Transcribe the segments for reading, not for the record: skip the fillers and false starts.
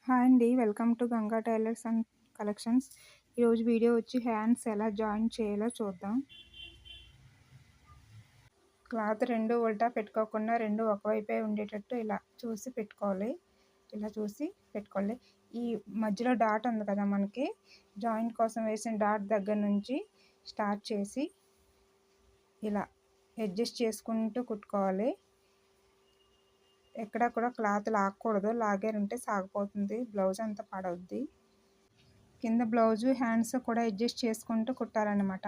Hi అండి. Welcome to Ganga tailors and collections. ఈరోజు video వచ్చి హ్యాండ్స్ ఎలా జాయిన్ చేయాలో చూద్దాం. క్లాత్ రెండు ఉల్టా పెట్టుకోకుండా రెండు ఒకవైపే ఉండేటట్టు ఇలా చూసి పెట్టుకోవాలి. ఈ మధ్యలో డాట్ ఉంది కదా, మనకి జాయింట్ కోసం వేసిన డాట్ దగ్గర నుంచి స్టార్ట్ చేసి ఇలా అడ్జస్ట్ చేసుకుంటూ కుట్టుకోవాలి. ఎక్కడ కూడా క్లాత్ లాక్కూడదు. లాగారంటే సాగిపోతుంది, బ్లౌజ్ అంతా పాడవుద్ది. కింద బ్లౌజు హ్యాండ్స్ కూడా అడ్జస్ట్ చేసుకుంటూ కుట్టాలన్నమాట.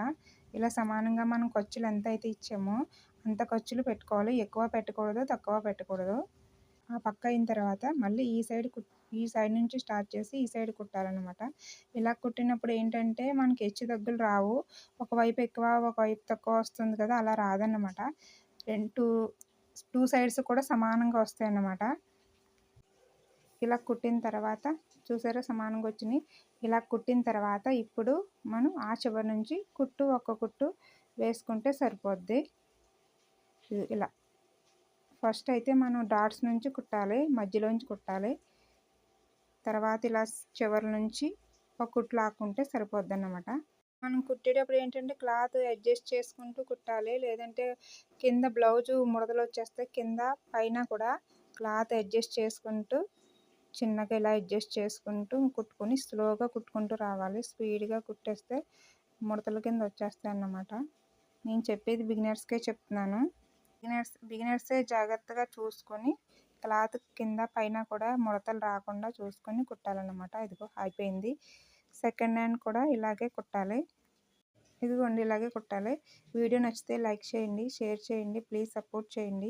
ఇలా సమానంగా మనం ఖర్చులు ఎంత అయితే ఇచ్చామో అంత ఖర్చులు పెట్టుకోవాలి. ఎక్కువ పెట్టకూడదు, తక్కువ పెట్టకూడదు. ఆ పక్క అయిన తర్వాత మళ్ళీ ఈ సైడ్ నుంచి స్టార్ట్ చేసి ఈ సైడ్ కుట్టాలన్నమాట. ఇలా కుట్టినప్పుడు ఏంటంటే మనకి హెచ్చు తగ్గులు రావు. ఒకవైపు ఎక్కువ ఒకవైపు తక్కువ వస్తుంది కదా, అలా రాదన్నమాట. టూ సైడ్స్ కూడా సమానంగా వస్తాయన్నమాట. ఇలా కుట్టిన తర్వాత చూసారా, సమానంగా వచ్చినాయి. ఇలా కుట్టిన తర్వాత ఇప్పుడు మనం ఆ చివరి నుంచి ఒక్క కుట్టు వేసుకుంటే సరిపోద్ది. ఇలా ఫస్ట్ అయితే మనం డాట్స్ నుంచి కుట్టాలి, మధ్యలోంచి కుట్టాలి. తర్వాత ఇలా చివరి నుంచి ఒక కుట్టు లాక్కుంటే సరిపోద్ది అన్నమాట. మనం కుట్టేటప్పుడు ఏంటంటే క్లాత్ అడ్జస్ట్ చేసుకుంటూ కుట్టాలి, లేదంటే కింద బ్లౌజు ముడతలు వచ్చేస్తే కింద పైన కూడా క్లాత్ అడ్జస్ట్ చేసుకుంటూ చిన్నగా ఇలా అడ్జస్ట్ చేసుకుంటూ కుట్టుకొని స్లోగా కుట్టుకుంటూ రావాలి. స్పీడ్గా కుట్టేస్తే ముడతల కింద వచ్చేస్తాయి అన్నమాట. నేను చెప్పేది బిగినర్స్కే చెప్తున్నాను. బిగినర్సే జాగ్రత్తగా చూసుకొని క్లాత్ కింద పైన కూడా ముడతలు రాకుండా చూసుకొని కుట్టాలన్నమాట. ఇదిగో అయిపోయింది. సెకండ్ హ్యాండ్ కూడా ఇలాగే కుట్టాలి. ఇదిగోండి, ఇలాగే కుట్టాలి. వీడియో నచ్చితే లైక్ చేయండి, షేర్ చేయండి, ప్లీజ్ సపోర్ట్ చేయండి.